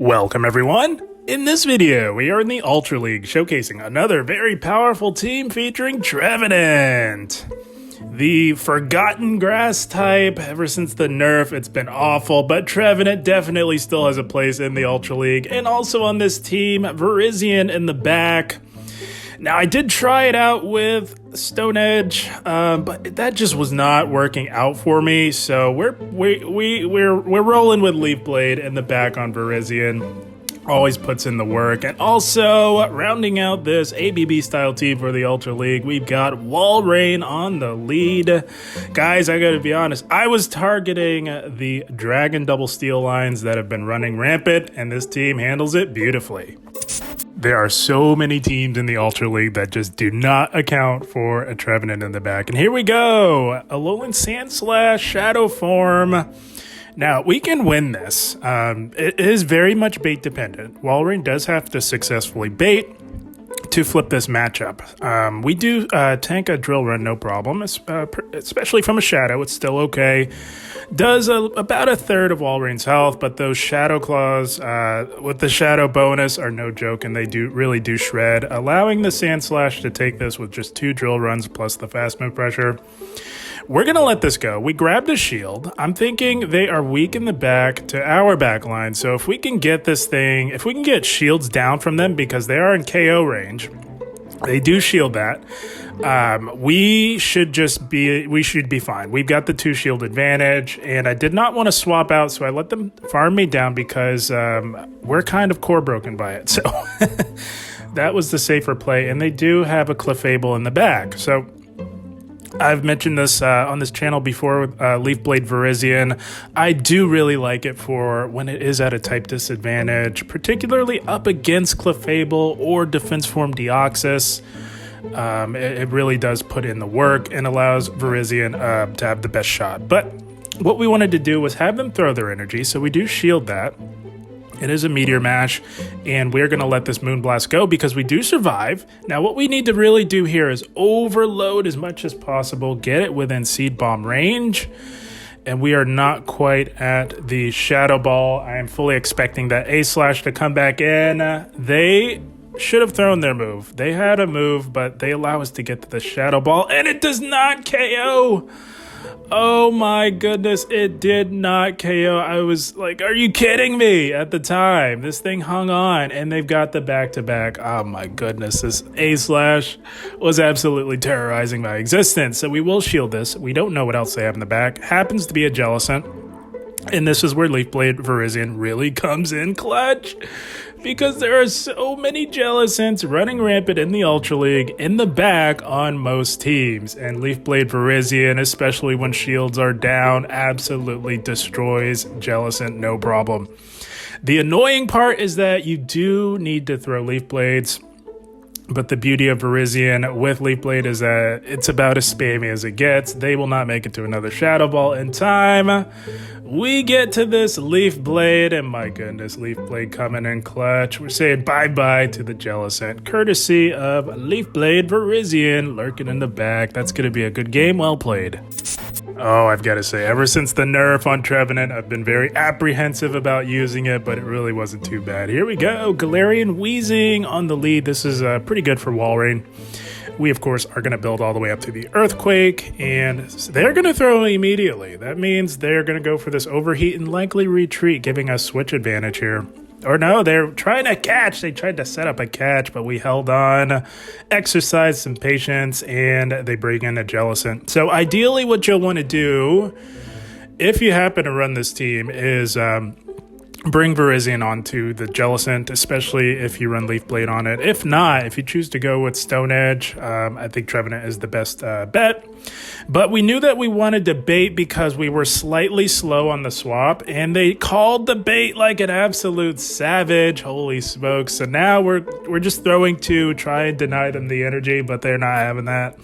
Welcome everyone! In this video, we are in the Ultra League showcasing another very powerful team featuring Trevenant. The forgotten grass type. Ever since the nerf, it's been awful, but Trevenant definitely still has a place in the Ultra League. And also on this team, Virizion in the back. Now, I did try it out with Stone Edge, but that just was not working out for me. So we're rolling with Leaf Blade in the back on Virizion. Always puts in the work. And also, rounding out this ABB style team for the Ultra League, we've got Walrein on the lead. Guys, I gotta be honest, I was targeting the Dragon Double Steel lines that have been running rampant, and this team handles it beautifully. There are so many teams in the Ultra League that just do not account for a Trevenant in the back. And here we go. Alolan Sandslash, Shadow Form. Now, we can win this. It is very much bait dependent. Walrein does have to successfully bait to flip this matchup. We do tank a drill run, no problem, especially from a Shadow. It's still okay. Does about a third of Walrein's health, but those Shadow Claws with the Shadow bonus are no joke, and they really do shred, allowing the Sandslash to take this with just 2 drill runs plus the fast move pressure. We're going to let this go. We grabbed a shield. I'm thinking they are weak in the back to our back line, so if we can get this thing, if we can get shields down from them because they are in KO range, they do shield that. We should be fine. We've got the 2 shield advantage, and I did not want to swap out, so I let them farm me down because we're kind of core broken by it. So that was the safer play, and they do have a Clefable in the back. So I've mentioned this on this channel before with Leaf Blade Virizion. I do really like it for when it is at a type disadvantage, particularly up against Clefable or Defense Form Deoxys. It really does put in the work and allows Virizion to have the best shot. But what we wanted to do was have them throw their energy, so we do shield that. It is a Meteor Mash, and we're going to let this Moonblast go because we do survive. Now, what we need to really do here is overload as much as possible, get it within Seed Bomb range, and we are not quite at the Shadow Ball. I am fully expecting that A-Slash to come back in. They should have thrown their move. They had a move, but they allow us to get to the Shadow Ball, and it does not KO. Oh my goodness, it did not KO. I was like, are you kidding me at the time? This thing hung on, and they've got the back-to-back. Oh my goodness, this A-Slash was absolutely terrorizing my existence. So we will shield this. We don't know what else they have in the back. Happens to be a Jellicent. And this is where Leaf Blade Virizion really comes in clutch, because there are so many Jellicents running rampant in the Ultra League in the back on most teams. And Leaf Blade Virizion, especially when shields are down, absolutely destroys Jellicent, no problem. The annoying part is that you do need to throw Leaf Blades. But the beauty of Virizion with Leaf Blade is that it's about as spammy as it gets. They will not make it to another Shadow Ball in time. We get to this Leaf Blade, and my goodness, Leaf Blade coming in clutch. We're saying bye-bye to the Jellicent, courtesy of Leaf Blade Virizion lurking in the back. That's going to be a good game. Well played. Oh, I've got to say, ever since the nerf on Trevenant, I've been very apprehensive about using it, but it really wasn't too bad. Here we go. Galarian Wheezing on the lead. This is pretty good for Walrein. We, of course, are going to build all the way up to the Earthquake, and they're going to throw immediately. That means they're going to go for this Overheat and likely retreat, giving us switch advantage here. Or no, they're trying to catch. They tried to set up a catch, but we held on, exercised some patience, and they bring in a Jellicent. So ideally what you'll want to do, if you happen to run this team, is bring Virizion onto the Jellicent, especially if you run Leaf Blade on it. If not, if you choose to go with Stone Edge, I think Trevenant is the best bet. But we knew that we wanted to bait because we were slightly slow on the swap, and they called the bait like an absolute savage. Holy smokes. So now we're just throwing 2, try and deny them the energy, but they're not having that.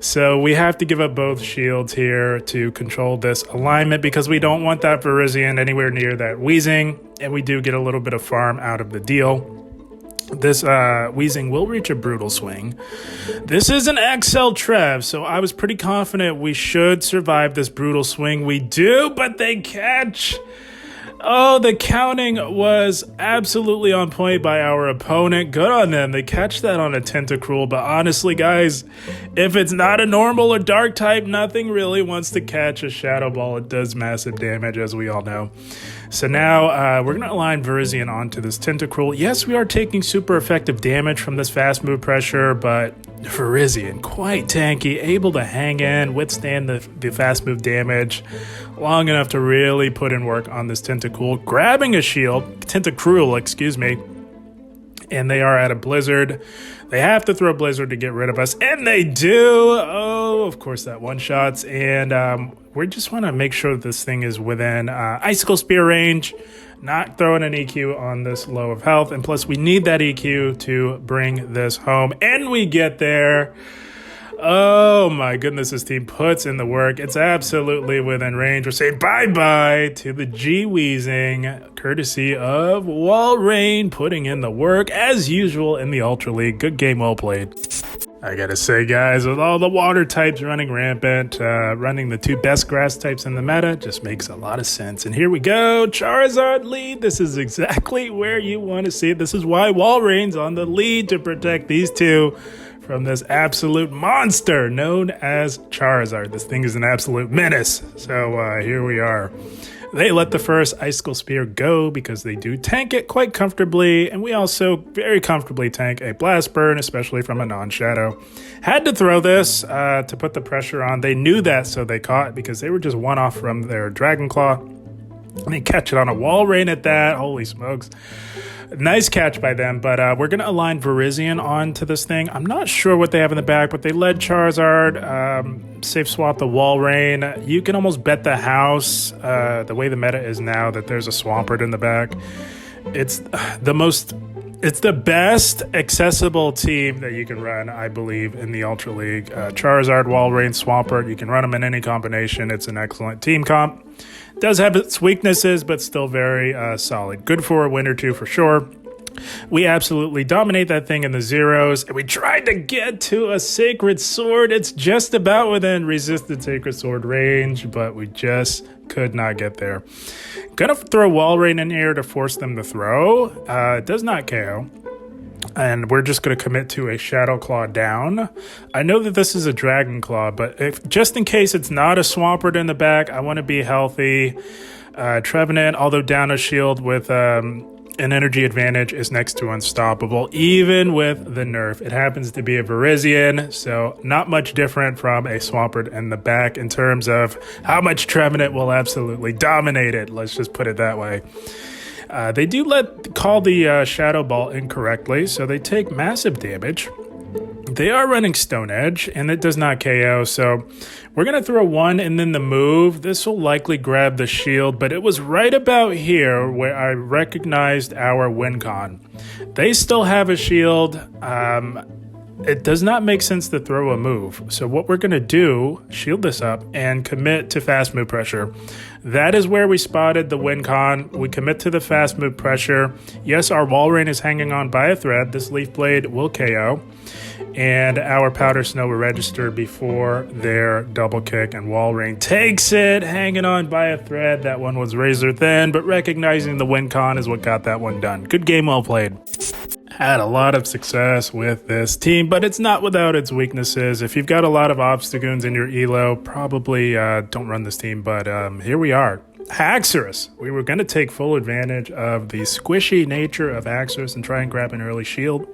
So we have to give up both shields here to control this alignment because we don't want that Virizion anywhere near that Wheezing, and we do get a little bit of farm out of the deal. This Wheezing will reach a Brutal Swing. This is an XL Trev, so I was pretty confident we should survive this Brutal Swing. We do, but they catch. Oh, the counting was absolutely on point by our opponent. Good on them. They catch that on a Tentacruel. But honestly, guys, if it's not a normal or dark type, nothing really wants to catch a Shadow Ball. It does massive damage, as we all know. So now we're going to align Virizion onto this Tentacruel. Yes, we are taking super effective damage from this fast move pressure, but Virizion, quite tanky, able to hang in, withstand the fast move damage long enough to really put in work on this Tentacruel, grabbing a shield, Tentacruel, excuse me, and they are at a Blizzard. They have to throw Blizzard to get rid of us, and they do. Oh, of course, that one-shots, and we just want to make sure that this thing is within Icicle Spear range, not throwing an EQ on this low of health, and plus we need that EQ to bring this home, and we get there. Oh my goodness, this team puts in the work. It's absolutely within range. We're saying bye-bye to the G-Weezing, courtesy of Walrein, putting in the work as usual in the Ultra League. Good game, well played. I gotta say, guys, with all the water types running rampant, running the two best grass types in the meta just makes a lot of sense. And here we go, Charizard lead. This is exactly where you want to see it. This is why Walrein's on the lead, to protect these two from this absolute monster known as Charizard. This thing is an absolute menace. So here we are. They let the first Icicle Spear go because they do tank it quite comfortably, and we also very comfortably tank a Blast Burn, especially from a non-shadow. Had to throw this to put the pressure on. They knew that, so they caught because they were just one off from their Dragon Claw. And they catch it on a Walrein at that. Holy smokes. Nice catch by them, but we're going to align Virizion onto this thing. I'm not sure what they have in the back, but they led Charizard, safe swap the Walrein. You can almost bet the house, the way the meta is now, that there's a Swampert in the back. It's the best accessible team that you can run, I believe, in the Ultra League. Charizard, Walrein, Swampert, you can run them in any combination. It's an excellent team comp. Does have its weaknesses, but still very solid. Good for a win or two for sure. We absolutely dominate that thing in the zeros, and we tried to get to a Sacred Sword. It's just about within resisted Sacred Sword range, but we just could not get there. Gonna throw Walrein in here to force them to throw. It does not KO. And we're just going to commit to a Shadow Claw down. I know that this is a Dragon Claw, but just in case it's not a Swampert in the back, I want to be healthy. Trevenant, although down a shield with an energy advantage, is next to unstoppable, even with the nerf. It happens to be a Virizion, so not much different from a Swampert in the back in terms of how much Trevenant will absolutely dominate it. Let's just put it that way. They do call the Shadow Ball incorrectly, so they take massive damage. They are running Stone Edge, and it does not KO, so we're going to throw one and then the move. This will likely grab the shield, but it was right about here where I recognized our win con. They still have a shield. It does not make sense to throw a move. So what we're going to do, shield this up and commit to fast move pressure. That is where we spotted the win con. We commit to the fast move pressure. Yes, our Walrein is hanging on by a thread. This Leaf Blade will KO. And our Powder Snow will register before their double kick, and Walrein takes it, hanging on by a thread. That one was razor thin, but recognizing the win con is what got that one done. Good game, well played. Had a lot of success with this team, but it's not without its weaknesses. If you've got a lot of Obstagoons in your elo, probably don't run this team, but here we are. Haxorus. We were going to take full advantage of the squishy nature of Haxorus and try and grab an early shield.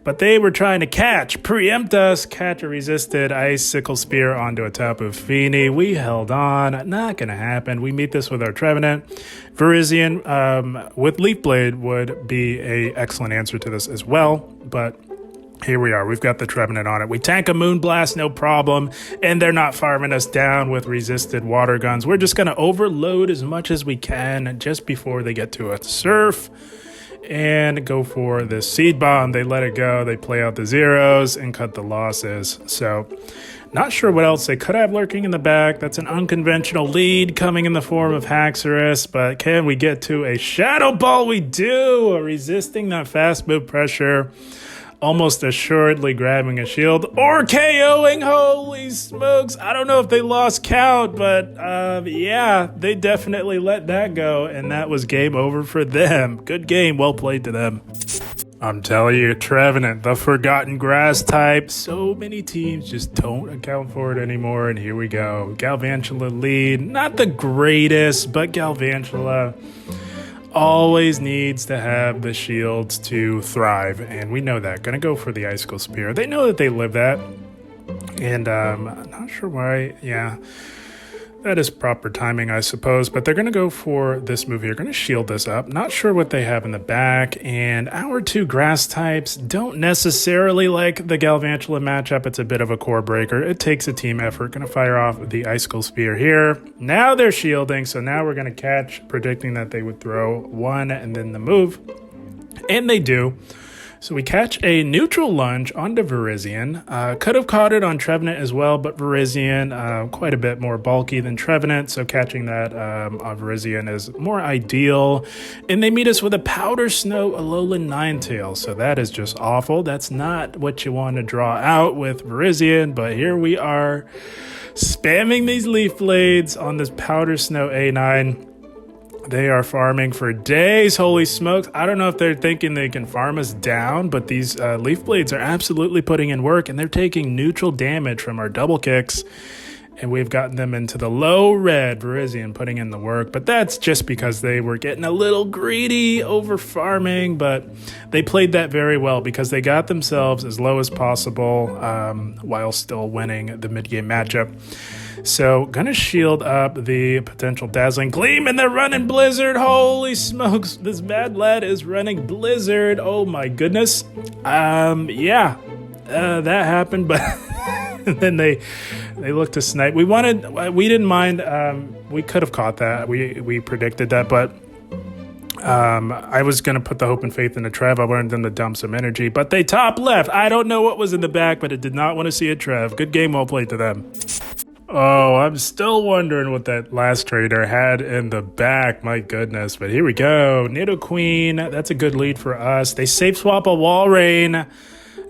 But they were trying to preempt us, catch a resisted Icicle Spear onto a Tapu Fini. We held on. Not going to happen. We meet this with our Trevenant. Virizion with Leaf Blade would be an excellent answer to this as well. But here we are. We've got the Trevenant on it. We tank a Moonblast, no problem. And they're not farming us down with resisted water guns. We're just going to overload as much as we can just before they get to a Surf. And go for the Seed Bomb. They let it go. They play out the zeros and cut the losses. So, not sure what else they could have lurking in the back. That's an unconventional lead coming in the form of Haxorus. But can we get to a Shadow Ball? We do. Resisting that fast move pressure. almost assuredly grabbing a shield or KOing. Holy smokes. I don't know if they lost count, but yeah, they definitely let that go, and that was game over for them. Good game. Well played to them. I'm telling you, Trevenant, the forgotten grass type. So many teams just don't account for it anymore, and here we go. Galvantula lead. Not the greatest, but Galvantula always needs to have the shields to thrive, and we know that. Gonna go for the Icicle Spear. They know that they live that, and I'm not sure why. Yeah, that is proper timing, I suppose, but they're gonna go for this move here. Gonna shield this up. Not sure what they have in the back, and our two grass types don't necessarily like the Galvantula matchup. It's a bit of a core breaker. It takes a team effort. Gonna fire off the Icicle Spear here. Now they're shielding, so now we're gonna catch, predicting that they would throw one and then the move, and they do. So we catch a neutral lunge onto Virizion. Could have caught it on Trevenant as well, but Virizion, quite a bit more bulky than Trevenant, so catching that on Virizion is more ideal. And they meet us with a Powder Snow Alolan Ninetales, so that is just awful. That's not what you want to draw out with Virizion, but here we are spamming these Leaf Blades on this Powder Snow A9. They are farming for days. Holy smokes. I don't know if they're thinking they can farm us down, but these Leaf Blades are absolutely putting in work, and they're taking neutral damage from our double kicks. And we've gotten them into the low red. Virizion putting in the work, but that's just because they were getting a little greedy over farming, but they played that very well because they got themselves as low as possible while still winning the mid-game matchup. So, gonna shield up the potential Dazzling Gleam, and they're running Blizzard. Holy smokes, this bad lad is running Blizzard. Oh my goodness. Yeah, that happened, but then they looked to snipe. We didn't mind. We could have caught that. We predicted that, but I was going to put the hope and faith in the Trev. I wanted them to dump some energy, but they top left. I don't know what was in the back, but it did not want to see a Trev. Good game, well played to them. Oh, I'm still wondering what that last trader had in the back. My goodness. But here we go. Nidoqueen. That's a good lead for us. They safe swap a Walrein.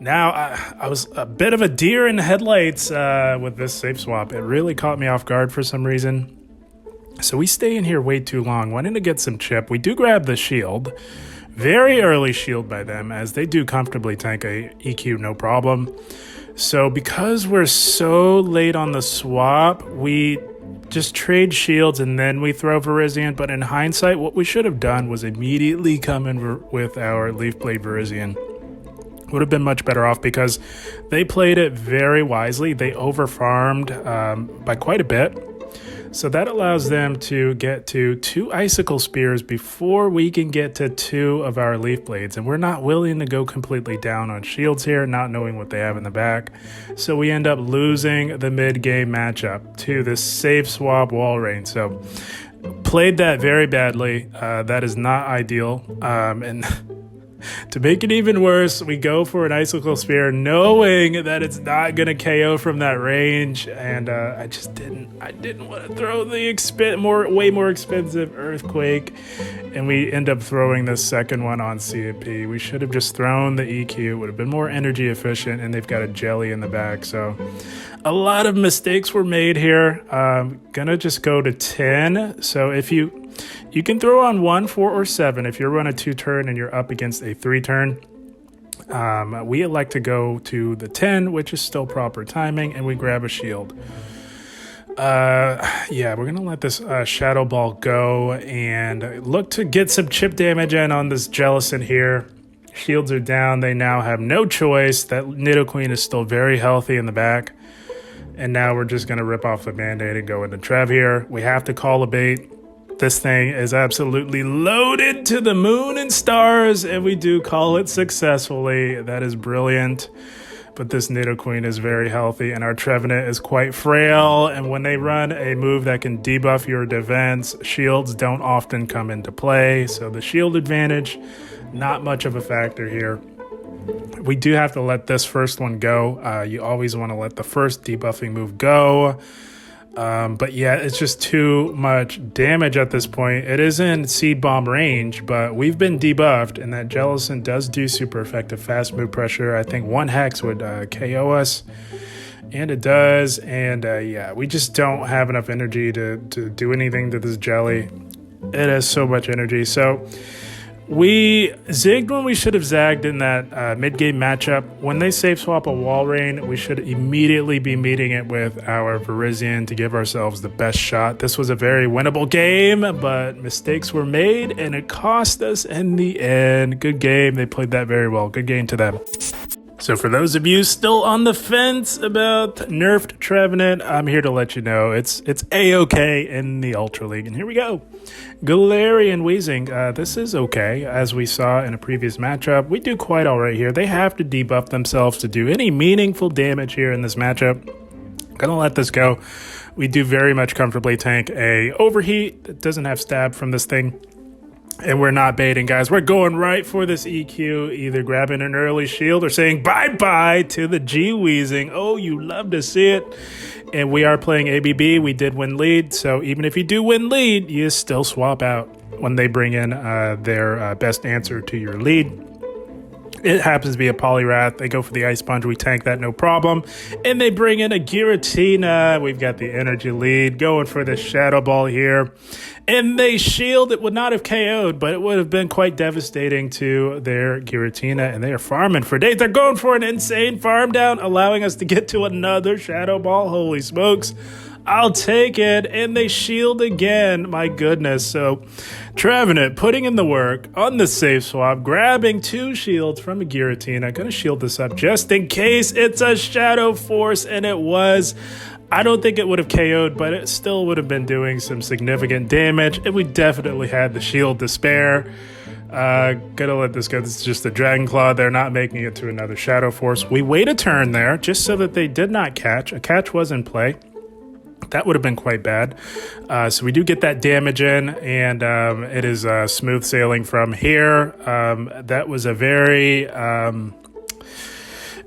Now, I was a bit of a deer in the headlights with this safe swap. It really caught me off guard for some reason. So we stay in here way too long. Wanting to get some chip. We do grab the shield. Very early shield by them, as they do comfortably tank a EQ, no problem. So because we're so late on the swap, we just trade shields and then we throw Virizion. But in hindsight, what we should have done was immediately come in with our Leaf Blade Virizion. Would have been much better off because they played it very wisely. They overfarmed by quite a bit. So that allows them to get to 2 Icicle Spears before we can get to 2 of our Leaf Blades. And we're not willing to go completely down on shields here, not knowing what they have in the back. So we end up losing the mid-game matchup to this safe swap Walrein. So played that very badly. That is not ideal. And to make it even worse, we go for an Icicle Spear knowing that it's not going to KO from that range, and I didn't want to throw the way more expensive Earthquake, and we end up throwing the second one on CMP. We should have just thrown the EQ. It would have been more energy efficient, and they've got a Jelly in the back, so a lot of mistakes were made here. Gonna just go to 10. So if you can throw on 1, 4, or 7 if you're on a 2-turn and you're up against a 3-turn. We elect to go to the 10, which is still proper timing, and we grab a shield. Yeah, we're gonna let this Shadow Ball go and look to get some chip damage in on this Jellicent here. Shields are down. They now have no choice. That Nidoqueen is still very healthy in the back. And now we're just gonna rip off the Band-Aid and go into Trev here. We have to call a bait. This thing is absolutely loaded to the moon and stars, and we do call it successfully. That is brilliant. But this Nidoqueen is very healthy, and our Trevenant is quite frail. And when they run a move that can debuff your defense, shields don't often come into play. So the shield advantage, not much of a factor here. We do have to let this first one go. You always want to let the first debuffing move go. But yeah, it's just too much damage at this point. It is in Seed Bomb range, but we've been debuffed, and that Jellicent does do super effective fast move pressure. I think one Hex would KO us, and it does. And yeah, we just don't have enough energy to do anything to this Jelly. It has so much energy. So we zigged when we should have zagged in that mid-game matchup. When they safe swap a Walrein, we should immediately be meeting it with our Virizion to give ourselves the best shot. This was a very winnable game, but mistakes were made, and it cost us in the end. Good game. They played that very well. Good game to them. So for those of you still on the fence about nerfed Trevenant, I'm here to let you know it's A-okay in the Ultra League. And here we go. Galarian Weezing, this is okay. As we saw in a previous matchup, we do quite all right here. They have to debuff themselves to do any meaningful damage here in this matchup. Gonna let this go. We do very much comfortably tank a Overheat that doesn't have stab from this thing. And we're not baiting, guys. We're going right for this EQ, either grabbing an early shield or saying bye-bye to the G-Weezing. Oh, you love to see it. And we are playing ABB. We did win lead, so even if you do win lead, you still swap out when they bring in their best answer to your lead. It happens to be a Poliwrath. They go for the Ice Sponge. We tank that, no problem. And they bring in a Giratina. We've got the energy lead going for the Shadow Ball here. And they shield. It would not have KO'd, but it would have been quite devastating to their Giratina. And they are farming for days. They're going for an insane farm down, allowing us to get to another Shadow Ball. Holy smokes. I'll take it. And they shield again. My goodness. So Trevenant putting in the work on the safe swap, grabbing 2 shields from a Giratina. Gonna shield this up just in case it's a Shadow Force, and it was. I don't think it would have KO'd, but it still would have been doing some significant damage, and we definitely had the shield to spare. Gonna let this go. This is just a Dragon Claw. They're not making it to another Shadow Force. We wait a turn there just so that they did not catch. A catch was in play. That would have been quite bad. So we do get that damage in, and it is smooth sailing from here. That was a very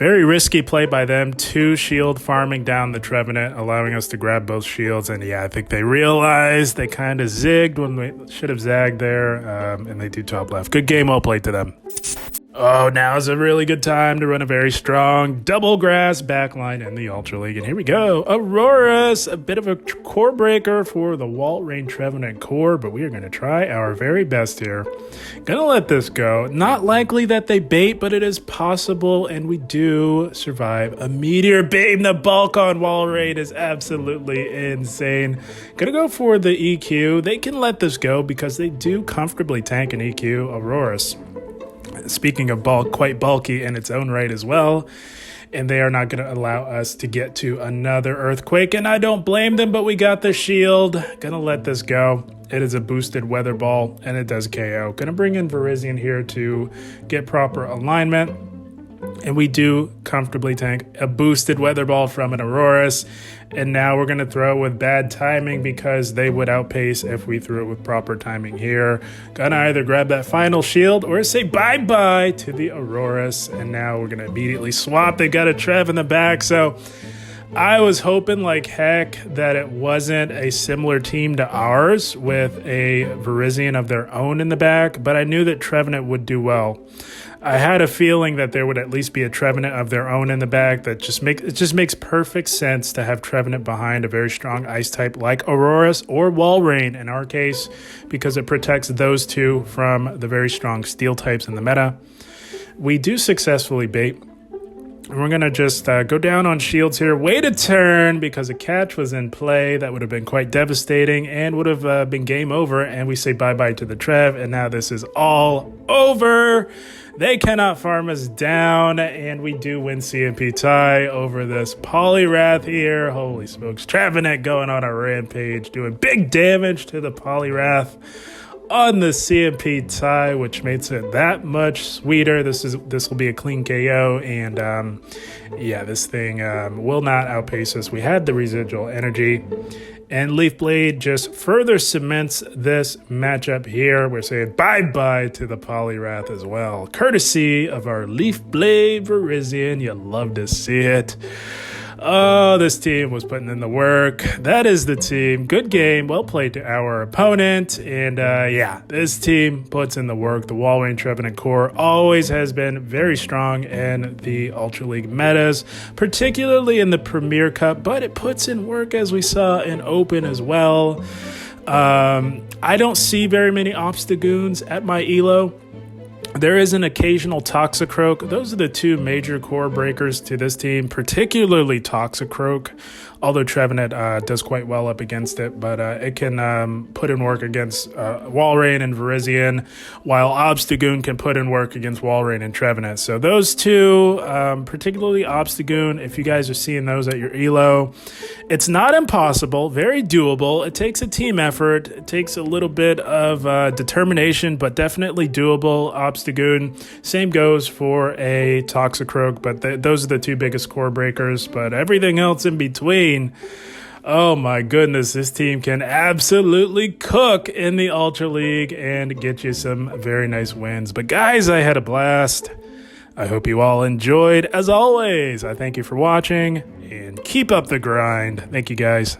risky play by them. 2 shield farming down the Trevenant, allowing us to grab both shields. And yeah, I think they realized they kind of zigged when we should have zagged there, and they do top left. Good game, well played to them. Oh, now is a really good time to run a very strong double grass backline in the Ultra League. And here we go. Aurora's, a bit of a core breaker for the Walrein Trevenant core, but we are going to try our very best here. Gonna let this go. Not likely that they bait, but it is possible, and we do survive a Meteor Beam. The bulk on Walrein is absolutely insane. Gonna go for the EQ. They can let this go because they do comfortably tank an EQ. Aurora's, speaking of bulk, quite bulky in its own right as well. And they are not going to allow us to get to another Earthquake. And I don't blame them, but we got the shield. Gonna let this go. It is a boosted Weather Ball, and it does KO. Gonna bring in Virizion here to get proper alignment. And we do comfortably tank a boosted Weather Ball from an Aurora's. And now we're going to throw with bad timing because they would outpace if we threw it with proper timing here. Gonna either grab that final shield or say bye-bye to the Aurora's. And now we're going to immediately swap. They got a Trev in the back. So I was hoping like heck that it wasn't a similar team to ours with a Virizion of their own in the back. But I knew that Trevenant would do well. I had a feeling that there would at least be a Trevenant of their own in the back. It just makes perfect sense to have Trevenant behind a very strong ice type like Aurora's or Walrein in our case, because it protects those two from the very strong steel types in the meta. We do successfully bait. We're going to just go down on shields here. Wait a turn because a catch was in play. That would have been quite devastating and would have been game over. And we say bye-bye to the Trev. And now this is all over. They cannot farm us down. And we do win CMP tie over this Poliwrath here. Holy smokes. Trevenant going on a rampage, doing big damage to the Poliwrath on the CMP tie, which makes it that much sweeter. This will be a clean KO, and yeah, this thing will not outpace us. We had the residual energy, and Leaf Blade just further cements this matchup here. We're saying bye-bye to the Poliwrath as well, courtesy of our Leaf Blade Virizion. You love to see it. Oh, this team was putting in the work. That is the team. Good game. Well played to our opponent. And yeah, this team puts in the work. The Walrein Trevenant core always has been very strong in the Ultra League metas, particularly in the Premier Cup, but it puts in work as we saw in Open as well. I don't see very many Obstagoons at my ELO. There is an occasional Toxicroak. Those are the two major core breakers to this team, particularly Toxicroak, although Trevenant does quite well up against it, but it can put in work against Walrein and Virizion, while Obstagoon can put in work against Walrein and Trevenant. So those two, particularly Obstagoon, if you guys are seeing those at your ELO, it's not impossible, very doable. It takes a team effort. It takes a little bit of determination, but definitely doable. Obstagoon, same goes for a Toxicroak, but those are the two biggest core breakers, but everything else in between, oh my goodness, this team can absolutely cook in the Ultra League and get you some very nice wins. But guys, I had a blast. I hope you all enjoyed. As always, I thank you for watching and keep up the grind. Thank you guys.